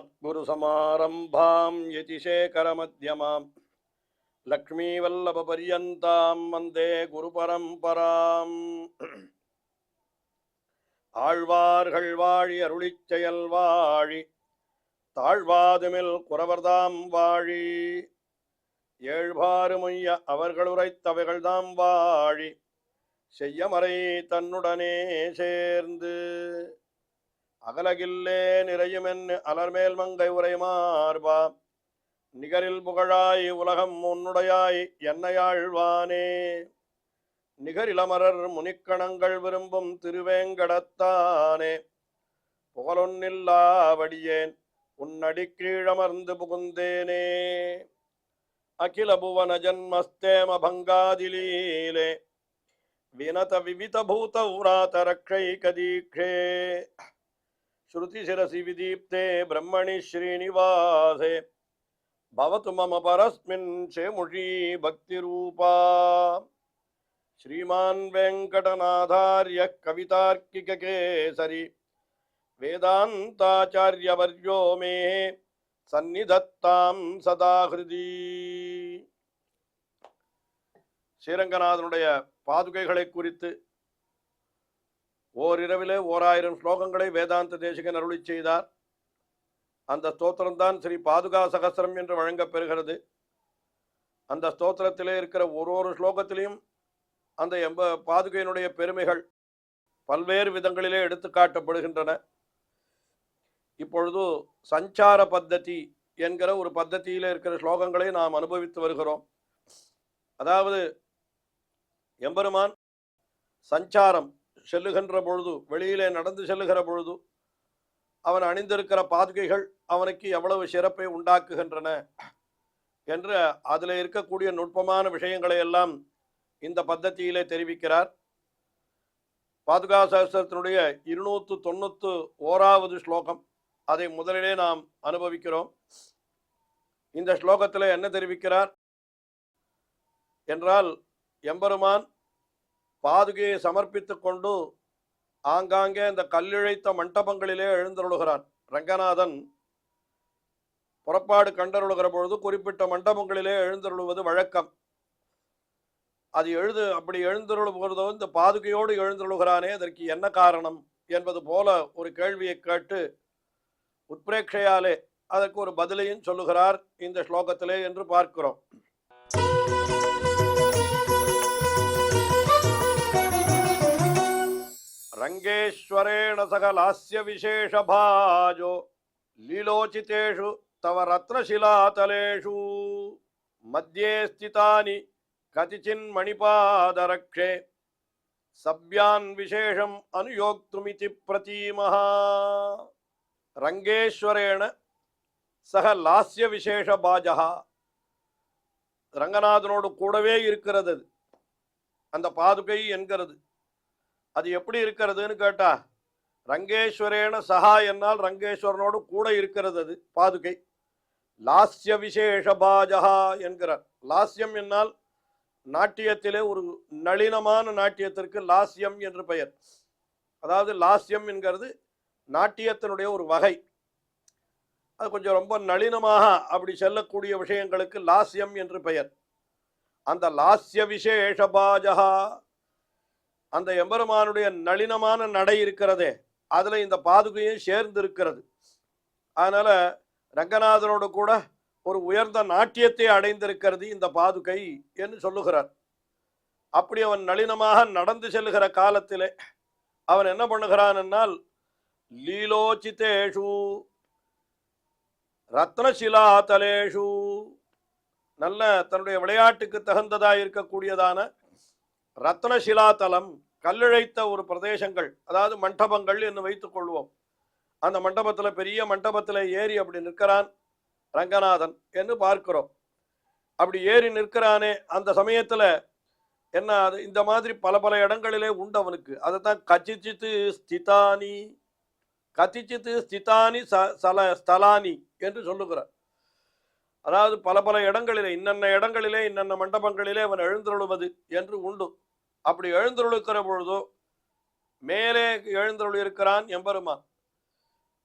अस्मद्गुरुसमारम्भां यतिशेखरमध्यमां लक्ष्मीवल्लभपर्यन्तां वन्दे गुरुपरम्पराम् ஆழ்வார்கள் வாழி அருளிச் செயல் வாழி தாழ்வாதுமில் குறவர்தாம் வாழி ஏழ்பாறு மொய்ய அவர்களுரைத்தவைகள்தாம் வாழி செய்யமறை தன்னுடனே சேர்ந்து அகலகில்லே நிறையுமென்னு அலர்மேல் மங்கை உரை மார்பா நிகரில் புகழாய் உலகம் உன்னுடையாய் என்னையாழ்வானே நிகரிலமரர் முனிக்கணங்கள் விரும்பும் திருவேங்கடத்தானே புகழொன்னில்லாவடியேன் உன்னடி கீழமர்ந்து புகுந்தேனே அகில புவன ஜன்மஸ்தேம பங்காதிலீலே வினத விவித பூத உராத ரக்ஷைக தீக்ஷே ஸ்ருதி சிரசி விதீப்தே பிரம்மணி ஸ்ரீனிவாசே பவது மம பரஸ்மின் சேமுஷி பக்தி ரூபா श्रीमान वेंकटनाथार्य कवितार्किक केसरी वेदांताचार्यवर्यो मे सन्निधत्तां सदा हृदि ஸ்ரீரங்கநாதனுடைய பாதுகைகளை குறித்து ஓரிரவிலே 1000 ஸ்லோகங்களை வேதாந்த தேசிகன் அருளி செய்தார். அந்த ஸ்தோத்திரம்தான் ஸ்ரீ பாதுகா சகஸ்ரம் என்று வழங்கப்பெறுகிறது. அந்த ஸ்தோத்திரத்திலே இருக்கிற ஒரு ஸ்லோகத்திலையும் அந்த பாதுகையினுடைய பெருமைகள் பல்வேறு விதங்களிலே எடுத்து காட்டப்படுகின்றன. இப்பொழுது சஞ்சார பத்ததி என்கிற ஒரு பத்ததியிலே இருக்கிற ஸ்லோகங்களை நாம் அனுபவித்து வருகிறோம். அதாவது எம்பெருமான் சஞ்சாரம் செல்லுகின்ற பொழுது, வெளியிலே நடந்து செல்லுகிற பொழுது அவன் அணிந்திருக்கிற பாதுகைகள் அவனுக்கு எவ்வளவு சிறப்பை உண்டாக்குகின்றன என்று அதில் இருக்கக்கூடிய நுட்பமான விஷயங்களை எல்லாம் இந்த பத்ததியிலே தெரிவிக்கிறார். பாதுகா சகஸ்ரத்தினுடைய 291வது ஸ்லோகம், அதை முதலிலே நாம் அனுபவிக்கிறோம். இந்த ஸ்லோகத்தில் என்ன தெரிவிக்கிறார் என்றால், எம்பெருமான் பாதுகையை சமர்ப்பித்து கொண்டு ஆங்காங்கே இந்த கல்லிழைத்த மண்டபங்களிலே எழுந்தருளுகிறான். ரங்கநாதன் புறப்பாடு கண்டருளுகிற பொழுது குறிப்பிட்ட மண்டபங்களிலே எழுந்தருளுவது வழக்கம். அது அப்படி எழுந்தருளுகிறதோ இந்த பாதுகையோடு எழுந்தருளுகிறானே, அதற்கு என்ன காரணம் என்பது போல ஒரு கேள்வியை கேட்டு உட்பிரேட்சையாலே அதற்கு ஒரு பதிலையும் சொல்லுகிறார் இந்த ஸ்லோகத்திலே என்று பார்க்கிறோம். ரங்கேஸ்வரேண சக லாஸ்ய விசேஷ பாஜோ லீலோச்சிதேஷு தவ ரத்னசிலாதலேஷு மத்தியே ஸ்திதானி கதிச்சின் மணிபாதரக்ஷே சப்யான் விசேஷம் அனுயோக்துமிதி பிரதீமஹா. ரங்கேஸ்வரேண சக லாஸ்ய விசேஷ பாஜகா, ரங்கநாதனோடு கூடவே இருக்கிறது அந்த பாதுகை என்கிறது. அது எப்படி இருக்கிறதுன்னு கேட்டா, ரங்கேஸ்வரேன சஹா என்னால் ரங்கேஸ்வரனோடு கூட இருக்கிறது அது பாதுகை. லாஸ்ய விசேஷ பாஜகா என்கிறார். லாஸ்யம் என்னால் நாட்டியத்திலே ஒரு நளினமான நாட்டியத்திற்கு லாஸ்யம் என்று பெயர். அதாவது லாஸ்யம் என்கிறது நாட்டியத்தினுடைய ஒரு வகை. அது கொஞ்சம் ரொம்ப நளினமாக அப்படி செல்லக்கூடிய விஷயங்களுக்கு லாஸ்யம் என்று பெயர். அந்த லாஸ்ய விசேஷ பாஜகா, அந்த எம்பெருமானுடைய நளினமான நடை இருக்கிறதே, அதுல இந்த பாதுகையும் சேர்ந்து இருக்கிறது. அதனால ரங்கநாதனோடு கூட ஒரு உயர்ந்த நாட்டியத்தை அடைந்திருக்கிறது இந்த பாதுகை என்று சொல்லுகிறார். அப்படி அவன் நளினமாக நடந்து செல்லுகிற காலத்திலே அவன் என்ன பண்ணுகிறான் என்னால், லீலோச்சிதேஷு ரத்னசிலாதலேஷு, நல்ல தன்னுடைய விளையாட்டுக்கு தகுந்ததாக இருக்கக்கூடியதான ரத்னசிலாதலம், கல்லிழைத்த ஒரு பிரதேசங்கள், அதாவது மண்டபங்கள் என்று வைத்துக் கொள்வோம். அந்த மண்டபத்தில், பெரிய மண்டபத்தில் ஏறி அப்படி நிற்கிறான் ரங்கநாதன் என்று பார்க்கிறோம். அப்படி ஏறி நிற்கிறானே, அந்த சமயத்தில் என்ன, அது இந்த மாதிரி பல பல இடங்களிலே உண்டு அவனுக்கு. அதைத்தான் கச்சித்து ஸ்திதானி, கத்திச்சித்து ஸ்திதானி ஸ்தலானி என்று சொல்லுகிறார். அதாவது பல பல இடங்களிலே, இன்னென்ன இடங்களிலே இன்னென்ன மண்டபங்களிலே அவன் எழுந்தருளுவது என்று உண்டு. அப்படி எழுந்தருளுக்கிற பொழுதோ மேலே எழுந்தருள் இருக்கிறான் எம்பெருமான்.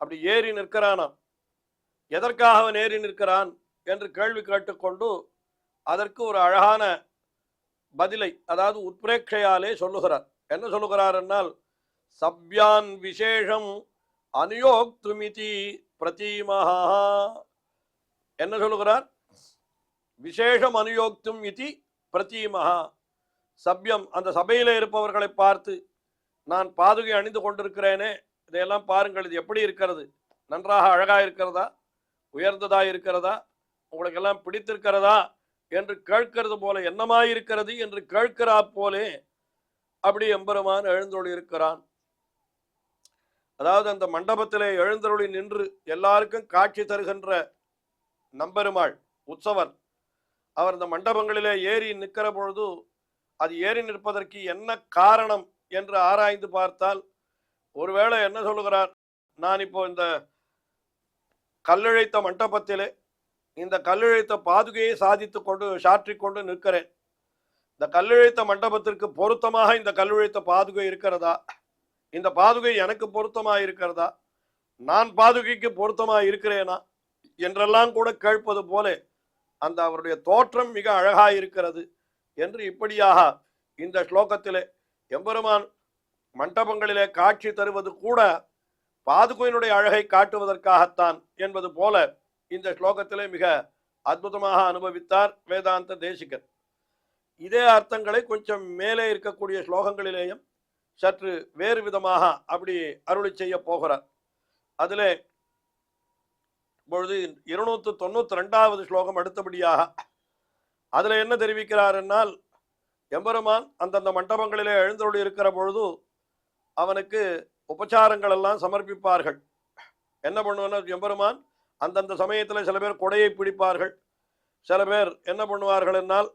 அப்படி ஏறி நிற்கிறானாம். எதற்காக அவன் ஏறி நிற்கிறான் என்று கேள்வி கேட்டுக்கொண்டு அதற்கு ஒரு அழகான பதிலை, அதாவது உத்பிரேட்சையாலே சொல்லுகிறார். என்ன சொல்லுகிறார் என்னால், சப்யான் விசேஷம் அனுயோக்துமிதி பிரதீமஹா. என்ன சொல்லுகிறார்? விசேஷம் அனுயோக்தும் இதி பிரதீமஹா. சப்யம், அந்த சபையிலே இருப்பவர்களை பார்த்து, நான் பாதுகை அணிந்து கொண்டிருக்கிறேனே, இதையெல்லாம் பாருங்கள், இது எப்படி இருக்கிறது, நன்றாக அழகாக இருக்கிறதா, உயர்ந்ததா இருக்கிறதா, உங்களுக்கெல்லாம் பிடித்திருக்கிறதா என்று கேட்கிறது போல, என்னமாயிருக்கிறது என்று கேட்கிறா போலே அப்படி எம்பெருமான் எழுந்தொழி இருக்கிறான். அதாவது அந்த மண்டபத்திலே எழுந்தருளி நின்று எல்லாருக்கும் காட்சி தருகின்ற நம்பெருமாள் உற்சவர், அவர் இந்த மண்டபங்களிலே ஏறி நிற்கிற பொழுது அது ஏறி நிற்பதற்கு என்ன காரணம் என்று ஆராய்ந்து பார்த்தால், ஒருவேளை என்ன சொல்லுகிறார், நான் இப்போ இந்த கல்லிழைத்த மண்டபத்திலே இந்த கல்லிழைத்த பாதுகையை சாதித்து கொண்டு சாற்றிக்கொண்டு நிற்கிறேன். இந்த கல்லிழைத்த மண்டபத்திற்கு பொருத்தமாக இந்த கல்லிழைத்த பாதுகை இருக்கிறதா, இந்த பாதுகை எனக்கு பொருத்தமாக இருக்கிறதா, நான் பாதுகைக்கு பொருத்தமாக இருக்கிறேனா என்றெல்லாம் கூட கேட்பது போல அந்த அவருடைய தோற்றம் மிக அழகாக இருக்கிறது என்று இப்படியாக இந்த ஸ்லோகத்திலே எம்பெருமான் மண்டபங்களிலே காட்சி தருவது கூட பாதுகையினுடைய அழகை காட்டுவதற்காகத்தான் என்பது போல இந்த ஸ்லோகத்திலே மிக அற்புதமாக அனுபவித்தார் வேதாந்த தேசிகர். இதே அர்த்தங்களை கொஞ்சம் மேலே இருக்கக்கூடிய ஸ்லோகங்களிலேயும் சற்று வேறு விதமாக அப்படி அருளி செய்ய போகிறார். அதிலே இப்பொழுது 292வது ஸ்லோகம் அடுத்தபடியாக அதில் என்ன தெரிவிக்கிறார் என்னால், எம்பெருமான் அந்தந்த மண்டபங்களிலே எழுந்தருளி இருக்கிற பொழுது அவனுக்கு உபச்சாரங்கள் எல்லாம் சமர்ப்பிப்பார்கள். என்ன பண்ணுவார் எம்பெருமான், அந்தந்த சமயத்தில் சில பேர் கொடையை பிடிப்பார்கள், சில பேர் என்ன பண்ணுவார்கள் என்னால்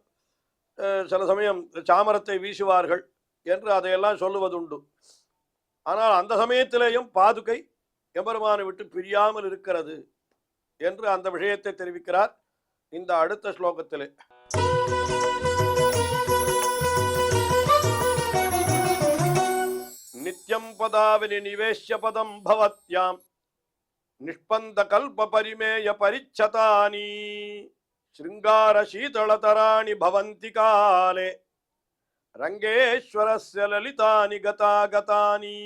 சில சமயம் சாமரத்தை வீசுவார்கள் என்று அதையெல்லாம் சொல்லுவதுண்டு. ஆனால் அந்த சமயத்திலேயும் பாதுகை எம்பெருமானை விட்டு பிரியாமல் இருக்கிறது என்று அந்த விஷயத்தை தெரிவிக்கிறார் இந்த அடுத்த ஸ்லோகத்திலே. நித்யம் பதாவினி நிவேஷ்ய பதம் பவத்யாம் நிஷ்பந்த கல்ப பரிமேய பரிச்சதானி ஸ்ருங்கார சீதளதராணி பவந்தி காலே ரங்கேஸ்வரஸ்ய லலிதானி கதாகதானி.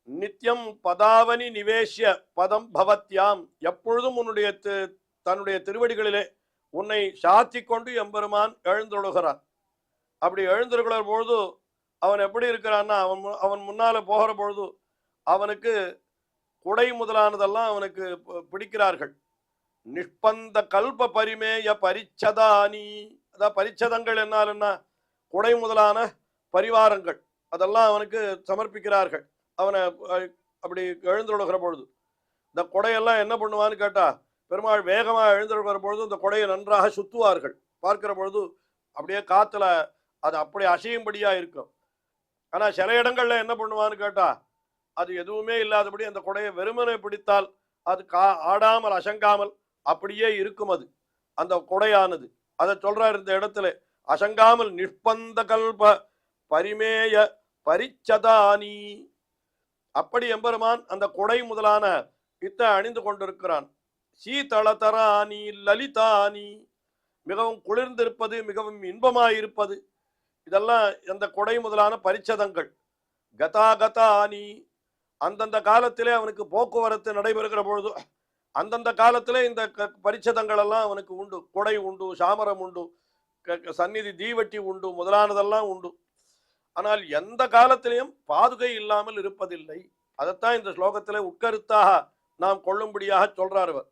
நித்யம் பதாவனி நிவேஷ்ய பதம் பவத்யாம், எப்பொழுதும் உன்னுடைய தன்னுடைய திருவடிகளிலே உன்னை சாத்தி கொண்டு எம்பெருமான் எழுந்தொழுகிறான். அப்படி எழுந்திருக்கிற பொழுது அவன் எப்படி இருக்கிறான்னா, அவன் முன்னால போகிற பொழுது அவனுக்கு குடை முதலானதெல்லாம் அவனுக்கு பிடிக்கிறார்கள். நிஷ்பந்த கல்ப பரிமேய பரிச்சதானி, அதான் பரிச்சதங்கள் என்னால் என்ன, குடை முதலான பரிவாரங்கள் அதெல்லாம் அவனுக்கு சமர்ப்பிக்கிறார்கள். அவனை அப்படி எழுந்தொழுகிற பொழுது இந்த கொடையெல்லாம் என்ன பண்ணுவான்னு கேட்டா, பெருமாள் வேகமாக எழுந்தொழுகிற பொழுது இந்த கொடையை நன்றாக சுத்துவார்கள். பார்க்கிற பொழுது அப்படியே காத்துல அது அப்படி அசையும்படியா இருக்கும். ஆனா சில இடங்கள்ல என்ன பண்ணுவான்னு கேட்டா, அது எதுவுமே இல்லாதபடி அந்த கொடையை வெறுமனை பிடித்தால் அது ஆடாமல் அசங்காமல் அப்படியே இருக்கும். அது அந்த கொடையானது அதை சொல்றார் இந்த இடத்துல, அசங்காமல் நிஷ்பந்த கல்ப பரிமேய பரிச்சதானி. அப்படி எம்பெருமான் அந்த கொடை முதலான இத்த அணிந்து கொண்டிருக்கிறான். சீதளதராணி லலிதானி, மிகவும் குளிர்ந்திருப்பது, மிகவும் இன்பமாயிருப்பது, இதெல்லாம் அந்த கொடை முதலான பரிச்சதங்கள். கதாகதானி, அந்தந்த காலத்திலே அவனுக்கு போக்குவரத்து நடைபெறுகிற பொழுது அந்தந்த காலத்திலே இந்த பரிச்சதங்கள் எல்லாம் அவனுக்கு உண்டு. கொடை உண்டு, சாமரம் உண்டு, சந்நிதி தீவட்டி உண்டு, முதலானதெல்லாம் உண்டு. ஆனால் எந்த காலத்திலையும் பாதுகை இல்லாமல் இருப்பதில்லை. அதைத்தான் இந்த ஸ்லோகத்திலே உட்கருத்தாக நாம் கொள்ளும்படியாக சொல்றார் அவர்.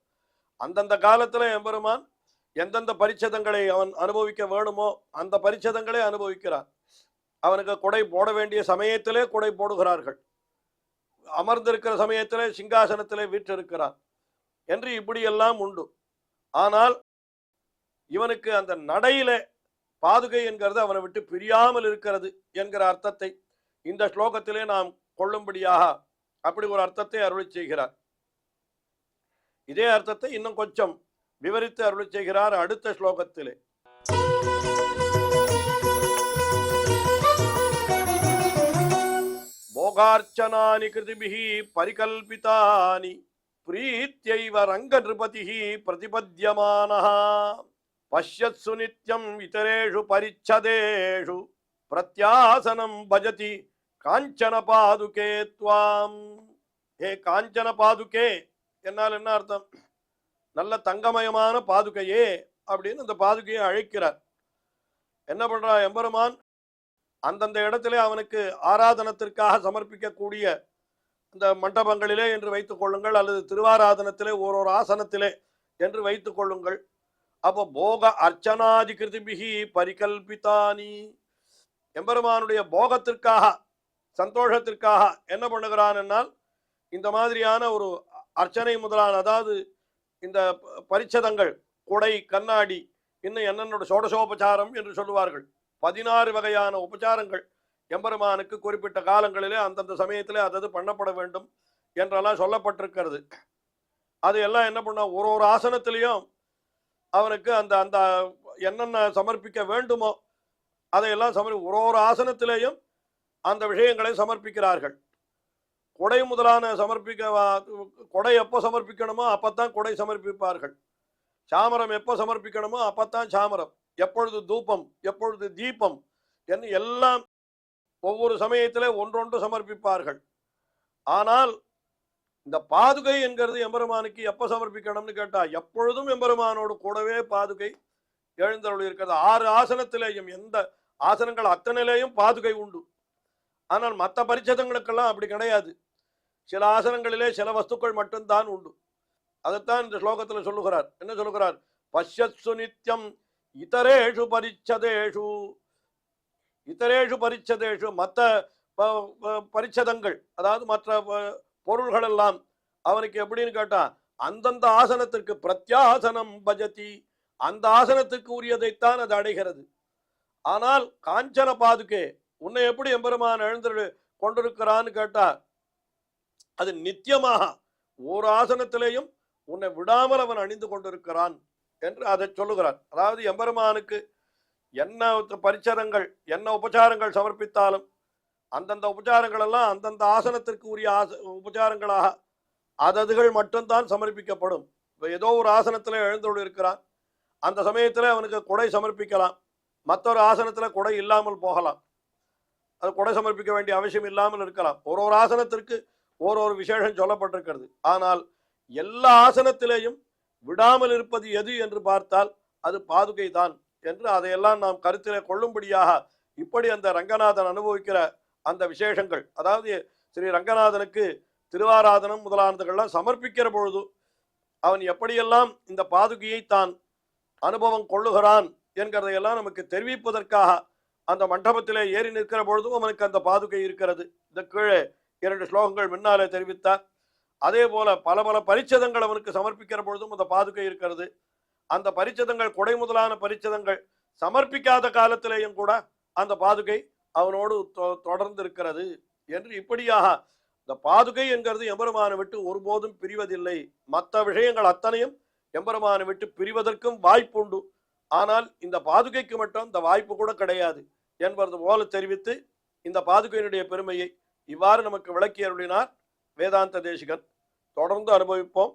அந்தந்த காலத்துல எம்பெருமான் எந்தெந்த பரிச்சதங்களை அவன் அனுபவிக்க வேணுமோ அந்த பரிச்சதங்களை அனுபவிக்கிறான். அவனுக்கு கொடை போட வேண்டிய சமயத்திலே கொடை போடுகிறார்கள், அமர்ந்திருக்கிற சமயத்திலே சிங்காசனத்திலே வீற்றிருக்கிறான் என்று இப்படியெல்லாம் உண்டு. ஆனால் இவனுக்கு அந்த நடையிலே பாதுகை என்கிறது அவனை விட்டு பிரியாமல் இருக்கிறது என்கிற அர்த்தத்தை இந்த ஸ்லோகத்திலே நாம் கொள்ளும்படியாக அப்படி ஒரு அர்த்தத்தை அருளி செய்கிறார். இதே அர்த்தத்தை இன்னும் கொஞ்சம் விவரித்து அருளி செய்கிறார் அடுத்த ஸ்லோகத்திலே. போகார்ச்சனானி கிருதிபிஹி பரிகல்பிதானி பிரீத்யைவ ரங்க நிருபதிஹி பிரதிபத்யமானஹ பஷ்யத்சு நித்யம் இதரேஷு பரிச்சதேஷு பிரத்யாசனம் பஜதி காஞ்சன பாதுகே த்வாம். ஹே காஞ்சன பாதுகே என்னால் என்ன அர்த்தம்? நல்ல தங்கமயமான பாதுகையே அப்படின்னு அந்த பாதுகையை அழைக்கிறார். என்ன பண்றா எம்பெருமான்? அந்தந்த இடத்திலே அவனுக்கு ஆராதனத்திற்காக சமர்ப்பிக்கக்கூடிய இந்த மண்டபங்களிலே என்று வைத்துக் கொள்ளுங்கள், அல்லது திருவாராதனத்திலே ஓரொரு ஆசனத்திலே என்று வைத்துக் கொள்ளுங்கள். அப்போ போக அர்ச்சனாதி கிருதிபிகி பரிகல்பித்தானி, எம்பெருமானுடைய போகத்திற்காக சந்தோஷத்திற்காக என்ன பண்ணுகிறான் என்னால் இந்த மாதிரியான ஒரு அர்ச்சனை முதலான, அதாவது இந்த பரிச்சதங்கள், குடை, கண்ணாடி, இன்னும் என்னென்ன சோடசோபச்சாரம் என்று சொல்லுவார்கள், 16 வகையான உபச்சாரங்கள் எம்பெருமானுக்கு குறிப்பிட்ட காலங்களிலே அந்தந்த சமயத்திலே அதது பண்ணப்பட வேண்டும் என்றெல்லாம் சொல்லப்பட்டிருக்கிறது. அது எல்லாம் என்ன பண்ண, ஒரு ஒரு ஆசனத்திலையும் அவனுக்கு அந்த அந்த என்னென்ன சமர்ப்பிக்க வேண்டுமோ அதையெல்லாம் ஒரு ஒரு ஆசனத்திலேயும் அந்த விஷயங்களை சமர்ப்பிக்கிறார்கள். கொடை முதலான கொடை எப்போ சமர்ப்பிக்கணுமோ அப்பத்தான் கொடை சமர்ப்பிப்பார்கள். சாமரம் எப்போ சமர்ப்பிக்கணுமோ அப்பத்தான் சாமரம், எப்பொழுது தூபம், எப்பொழுது தீபம் என்று எல்லாம் ஒவ்வொரு சமயத்திலே ஒன்றொன்று சமர்ப்பிப்பார்கள். ஆனால் இந்த பாதுகை என்கிறது எம்பெருமானுக்கு எப்போ சமர்ப்பிக்கணும்னு கேட்டா, எப்பொழுதும் எம்பெருமானோடு கூடவே பாதுகை எழுந்தருள் இருக்கிறது. 6 ஆசனத்திலேயும், எந்த ஆசனங்கள் அத்தனையிலேயும் பாதுகை உண்டு. ஆனால் மற்ற பரிச்சதங்களுக்கெல்லாம் அப்படி கிடையாது. சில ஆசனங்களிலே சில வஸ்துக்கள் மட்டும்தான் உண்டு. அதைத்தான் இந்த ஸ்லோகத்தில் சொல்லுகிறார். என்ன சொல்லுகிறார்? பஷ்யத்சு நித்யம் இதரேஷு பரிச்சதேஷு. இதரேஷு பரிச்சதேஷு, மற்ற பரிச்சதங்கள், அதாவது மற்ற பொருள்கள் எல்லாம் அவனுக்கு எப்படின்னு கேட்டா, அந்தந்த ஆசனத்திற்கு பிரத்யாசனம் பஜதி, அந்த ஆசனத்துக்கு உரியதைத்தான் அது அடைகிறது. ஆனால் காஞ்சன பாதுகே, உன்னை எப்படி எம்பெருமான் எழுந்து கொண்டிருக்கிறான்னு கேட்டா, அது நித்தியமாக ஒரு ஆசனத்திலேயும் உன்னை விடாமல் அவன் அணிந்து கொண்டிருக்கிறான் என்று அதை சொல்லுகிறார். அதாவது எம்பெருமானுக்கு என்ன பரிச்சரங்கள், என்ன உபச்சாரங்கள் சமர்ப்பித்தாலும் அந்தந்த உபச்சாரங்கள் எல்லாம் அந்தந்த ஆசனத்திற்கு உரிய உபச்சாரங்களாக அததுகள் மட்டும்தான் சமர்ப்பிக்கப்படும். இப்போ ஏதோ ஒரு ஆசனத்தில் எழுந்தோடு இருக்கிறான், அந்த சமயத்தில் அவனுக்கு கொடை சமர்ப்பிக்கலாம். மற்றொரு ஆசனத்தில் கொடை இல்லாமல் போகலாம், அது கொடை சமர்ப்பிக்க வேண்டிய அவசியம் இல்லாமல் இருக்கலாம். ஒரு ஒரு ஆசனத்திற்கு ஒரு விசேஷம் சொல்லப்பட்டிருக்கிறது. ஆனால் எல்லா ஆசனத்திலேயும் விடாமல் இருப்பது எது என்று பார்த்தால் அது பாதுகை தான் என்று அதையெல்லாம் நாம் கருத்திலே கொள்ளும்படியாக இப்படி அந்த ரங்கநாதன் அனுபவிக்கிற அந்த விசேஷங்கள், அதாவது ஸ்ரீ ரங்கநாதனுக்கு திருவாராதனம் முதலானதுகள்லாம் சமர்ப்பிக்கிற பொழுது அவன் எப்படியெல்லாம் இந்த பாதுகையை தான் அனுபவம் கொள்ளுகிறான் என்கிறதையெல்லாம் நமக்கு தெரிவிப்பதற்காக அந்த மண்டபத்திலே ஏறி நிற்கிற பொழுதும் அவனுக்கு அந்த பாதுகை இருக்கிறது. இந்த கீழே 2 ஸ்லோகங்கள் முன்னாலே தெரிவித்தார். அதே போல பல பல பரிச்சதங்கள் அவனுக்கு சமர்ப்பிக்கிற பொழுதும் அந்த பாதுகை இருக்கிறது. அந்த பரிச்சதங்கள், கொடை முதலான பரிச்சதங்கள் சமர்ப்பிக்காத காலத்திலேயும் கூட அந்த பாதுகை அவனோடு தொடர்ந்து இருக்கிறது என்று இப்படியாக இந்த பாதுகை என்கிறது எம்பெருமானை விட்டு ஒருபோதும் பிரிவதில்லை. மற்ற விஷயங்கள் அத்தனையும் எம்பெருமானை விட்டு பிரிவதற்கும் வாய்ப்பு உண்டு. ஆனால் இந்த பாதுகைக்கு மட்டும் இந்த வாய்ப்பு கூட கிடையாது என்பது போல தெரிவித்து இந்த பாதுகையினுடைய பெருமையை இவ்வாறு நமக்கு விளக்கி அருளினார் வேதாந்த தேசிகன். தொடர்ந்து அனுபவிப்போம்.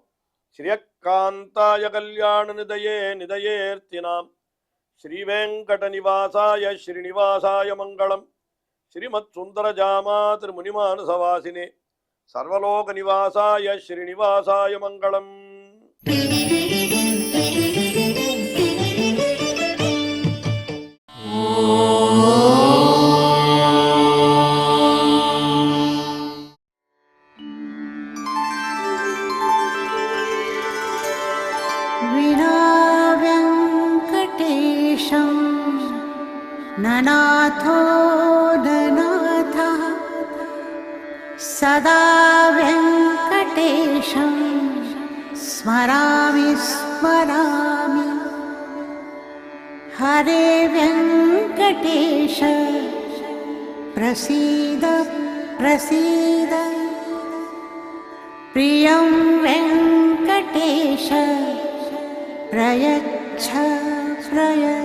ஸ்ரீயக்காந்தாய கல்யாண நிதயே நிதயேர்த்தினாம் ஸ்ரீவேங்கட நிவாசாய ஸ்ரீனிவாசாய மங்களம். ஸ்ரீமத் சுந்தரஜாமா திருமுனிமானசவாசினே சர்வலோக நிவாசாய ஸ்ரீனிவாசாய மங்களம். ननाथो ननाथः सदा वेङ्कटेशं स्मरामि स्मरामि. हरे वेङ्कटेश प्रसीद प्रसीद. प्रियं वेङ्कटेश प्रयच्छ प्रयच्छ.